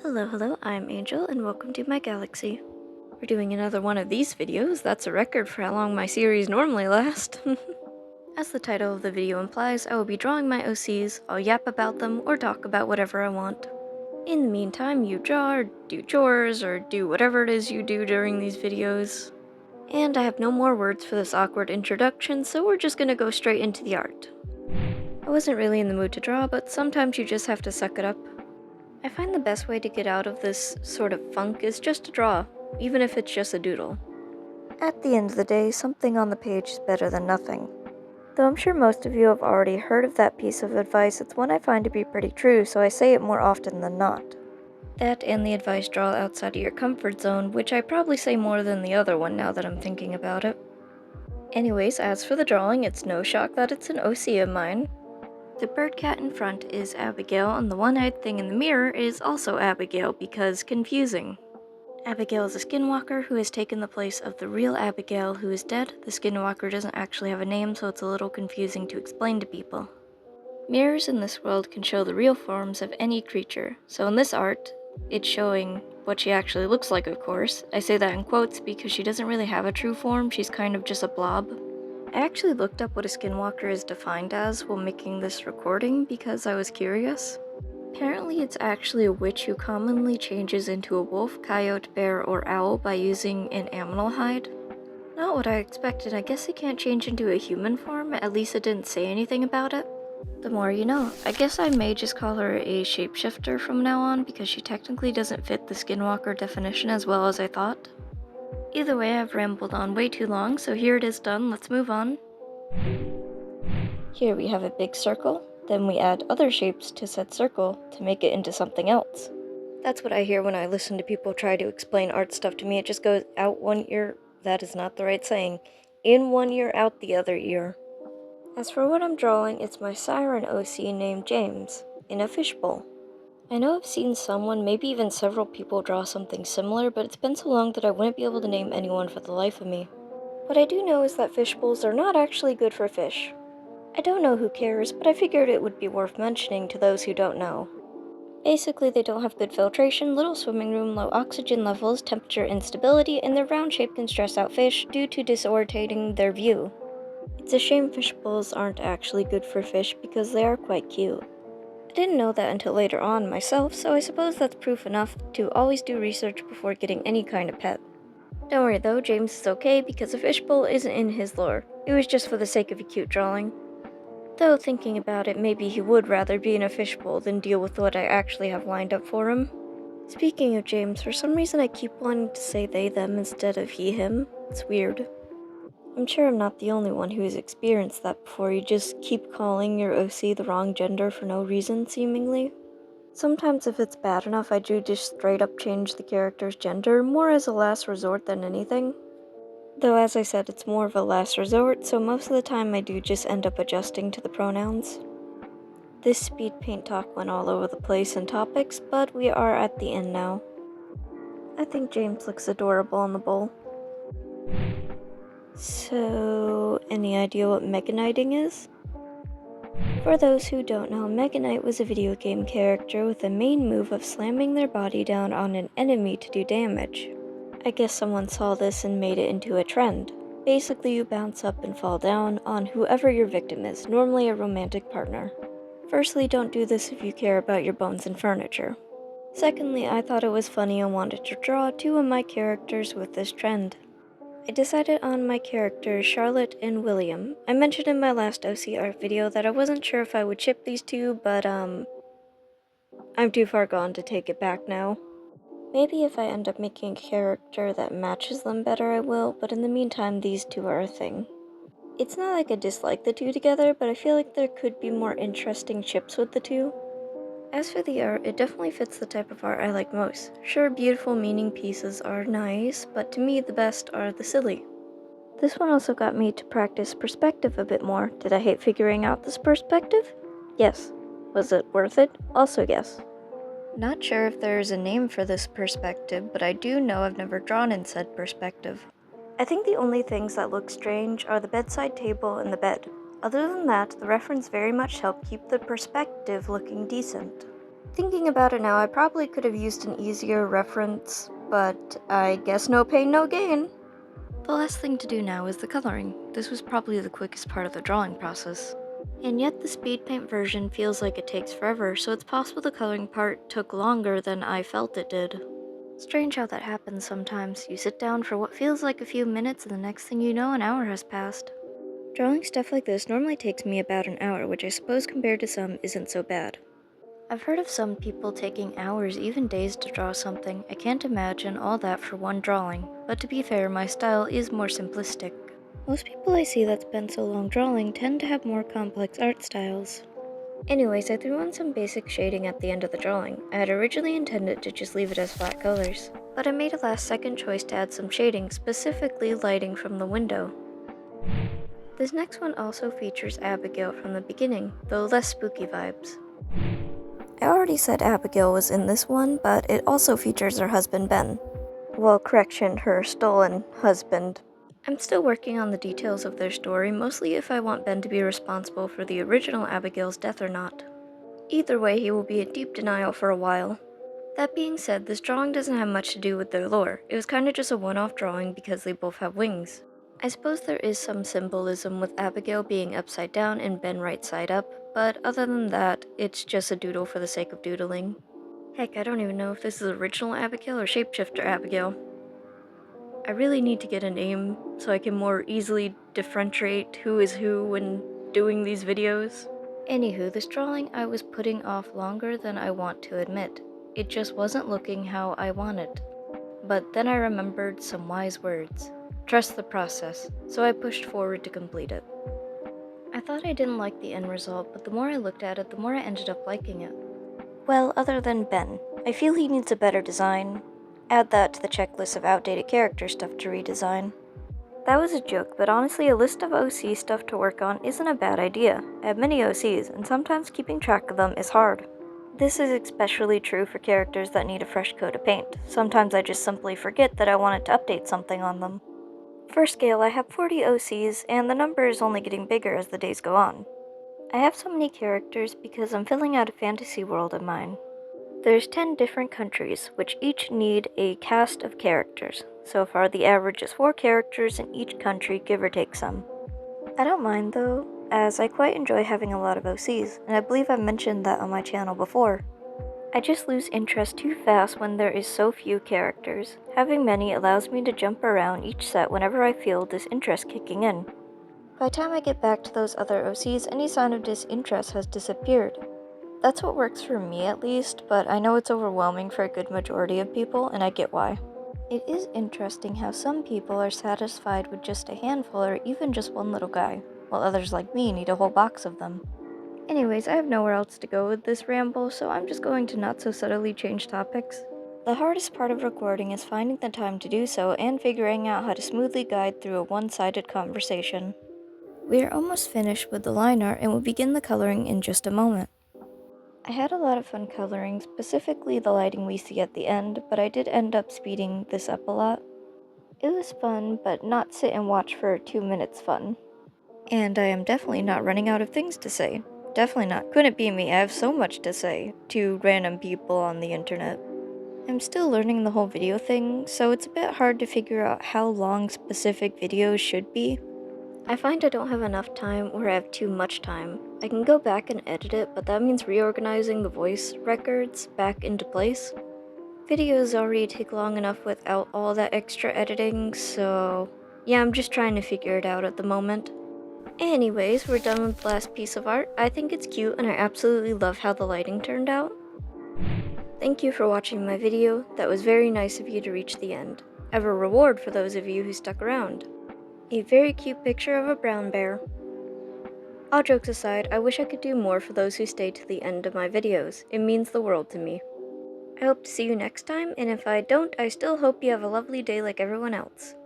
Hello, I'm Angel, and welcome to my galaxy. We're doing another one of these videos. That's a record for how long my series normally lasts. As the title of the video implies, I will be drawing my OCs, I'll yap about them, or talk about whatever I want. In the meantime, you draw, or do chores, or do whatever it is you do during these videos. And I have no more words for this awkward introduction, so we're just gonna go straight into the art. I wasn't really in the mood to draw, but sometimes you just have to suck it up. I find the best way to get out of this sort of funk is just to draw, even if it's just a doodle. At the end of the day, something on the page is better than nothing. Though I'm sure most of you have already heard of that piece of advice, it's one I find to be pretty true, so I say it more often than not. That and the advice draw outside of your comfort zone, which I probably say more than the other one now that I'm thinking about it. Anyways, as for the drawing, it's no shock that it's an OC of mine. The bird cat in front is Abigail, and the one-eyed thing in the mirror is also Abigail because confusing. Abigail is a skinwalker who has taken the place of the real Abigail who is dead. The skinwalker doesn't actually have a name, so it's a little confusing to explain to people. Mirrors in this world can show the real forms of any creature, so in this art, it's showing what she actually looks like, of course. I say that in quotes because she doesn't really have a true form, she's kind of just a blob. I actually looked up what a skinwalker is defined as while making this recording because I was curious. Apparently it's actually a witch who commonly changes into a wolf, coyote, bear, or owl by using an aminal hide. Not what I expected. I guess it can't change into a human form, at least it didn't say anything about it. The more you know. I guess I may just call her a shapeshifter from now on because she technically doesn't fit the skinwalker definition as well as I thought. Either way, I've rambled on way too long, so here it is done, let's move on. Here we have a big circle, then we add other shapes to said circle to make it into something else. That's what I hear when I listen to people try to explain art stuff to me. It just goes out one ear. That is not the right saying. In one ear, out the other ear. As for what I'm drawing, it's my siren OC named James, in a fishbowl. I know I've seen someone, maybe even several people draw something similar, but it's been so long that I wouldn't be able to name anyone for the life of me. What I do know is that fish bowls are not actually good for fish. I don't know who cares, but I figured it would be worth mentioning to those who don't know. Basically, they don't have good filtration, little swimming room, low oxygen levels, temperature instability, and their round shape can stress out fish due to disorientating their view. It's a shame fish bowls aren't actually good for fish because they are quite cute. I didn't know that until later on myself, so I suppose that's proof enough to always do research before getting any kind of pet. Don't worry though, James is okay because a fishbowl isn't in his lore. It was just for the sake of a cute drawing. Though thinking about it, maybe he would rather be in a fishbowl than deal with what I actually have lined up for him. Speaking of James, for some reason I keep wanting to say they them instead of he him. It's weird. I'm sure I'm not the only one who has experienced that before. You just keep calling your OC the wrong gender for no reason, seemingly. Sometimes if it's bad enough, I do just straight up change the character's gender, more as a last resort than anything. Though as I said, it's more of a last resort, so most of the time I do just end up adjusting to the pronouns. This speed paint talk went all over the place in topics, but we are at the end now. I think James looks adorable in the bowl. So, any idea what Mega Knighting is? For those who don't know, Mega Knight was a video game character with a main move of slamming their body down on an enemy to do damage. I guess someone saw this and made it into a trend. Basically, you bounce up and fall down on whoever your victim is, normally a romantic partner. Firstly, don't do this if you care about your bones and furniture. Secondly, I thought it was funny and wanted to draw two of my characters with this trend. I decided on my characters Charlotte and William. I mentioned in my last OC art video that I wasn't sure if I would ship these two, but I'm too far gone to take it back now. Maybe if I end up making a character that matches them better I will, but in the meantime these two are a thing. It's not like I dislike the two together, but I feel like there could be more interesting ships with the two. As for the art, it definitely fits the type of art I like most. Sure, beautiful meaning pieces are nice, but to me the best are the silly. This one also got me to practice perspective a bit more. Did I hate figuring out this perspective? Yes. Was it worth it? Also yes. Not sure if there's a name for this perspective, but I do know I've never drawn in said perspective. I think the only things that look strange are the bedside table and the bed. Other than that, the reference very much helped keep the perspective looking decent. Thinking about it now, I probably could have used an easier reference, but I guess no pain, no gain. The last thing to do now is the coloring. This was probably the quickest part of the drawing process. And yet the speed paint version feels like it takes forever, so it's possible the coloring part took longer than I felt it did. Strange how that happens sometimes. You sit down for what feels like a few minutes and the next thing you know, an hour has passed. Drawing stuff like this normally takes me about an hour, which I suppose compared to some isn't so bad. I've heard of some people taking hours, even days to draw something. I can't imagine all that for one drawing, but to be fair, my style is more simplistic. Most people I see that spend so long drawing tend to have more complex art styles. Anyways, I threw on some basic shading at the end of the drawing. I had originally intended to just leave it as flat colors, but I made a last-second choice to add some shading, specifically lighting from the window. This next one also features Abigail from the beginning, though less spooky vibes. I already said Abigail was in this one, but it also features her husband Ben. Well, correction, her stolen husband. I'm still working on the details of their story, mostly if I want Ben to be responsible for the original Abigail's death or not. Either way, he will be in deep denial for a while. That being said, this drawing doesn't have much to do with their lore. It was kinda just a one-off drawing because they both have wings. I suppose there is some symbolism with Abigail being upside down and Ben right side up, but other than that, it's just a doodle for the sake of doodling. Heck, I don't even know if this is original Abigail or Shapeshifter Abigail. I really need to get a name so I can more easily differentiate who is who when doing these videos. Anywho, this drawing I was putting off longer than I want to admit. It just wasn't looking how I wanted. But then I remembered some wise words. Trust the process, so I pushed forward to complete it. I thought I didn't like the end result, but the more I looked at it, the more I ended up liking it. Well, other than Ben, I feel he needs a better design. Add that to the checklist of outdated character stuff to redesign. That was a joke, but honestly, a list of OC stuff to work on isn't a bad idea. I have many OCs, and sometimes keeping track of them is hard. This is especially true for characters that need a fresh coat of paint. Sometimes I just simply forget that I wanted to update something on them. For scale, I have 40 OCs, and the number is only getting bigger as the days go on. I have so many characters because I'm filling out a fantasy world in mine. There's 10 different countries, which each need a cast of characters. So far, the average is 4 characters in each country, give or take some. I don't mind though, as I quite enjoy having a lot of OCs, and I believe I've mentioned that on my channel before. I just lose interest too fast when there is so few characters. Having many allows me to jump around each set whenever I feel disinterest kicking in. By the time I get back to those other OCs, any sign of disinterest has disappeared. That's what works for me at least, but I know it's overwhelming for a good majority of people, and I get why. It is interesting how some people are satisfied with just a handful or even just one little guy, while others like me need a whole box of them. Anyways, I have nowhere else to go with this ramble, so I'm just going to not so subtly change topics. The hardest part of recording is finding the time to do so and figuring out how to smoothly guide through a one-sided conversation. We are almost finished with the line art and will begin the coloring in just a moment. I had a lot of fun coloring, specifically the lighting we see at the end, but I did end up speeding this up a lot. It was fun, but not sit and watch for 2 minutes fun. And I am definitely not running out of things to say. Definitely not. Couldn't be me. I have so much to say to random people on the internet. I'm still learning the whole video thing, so it's a bit hard to figure out how long specific videos should be. I find I don't have enough time or I have too much time. I can go back and edit it, but that means reorganizing the voice records back into place. Videos already take long enough without all that extra editing, so yeah, I'm just trying to figure it out at the moment. Anyways, we're done with the last piece of art. I think it's cute and I absolutely love how the lighting turned out. Thank you for watching my video. That was very nice of you to reach the end. I have a reward for those of you who stuck around. A very cute picture of a brown bear. All jokes aside, I wish I could do more for those who stay to the end of my videos. It means the world to me. I hope to see you next time, and if I don't, I still hope you have a lovely day like everyone else.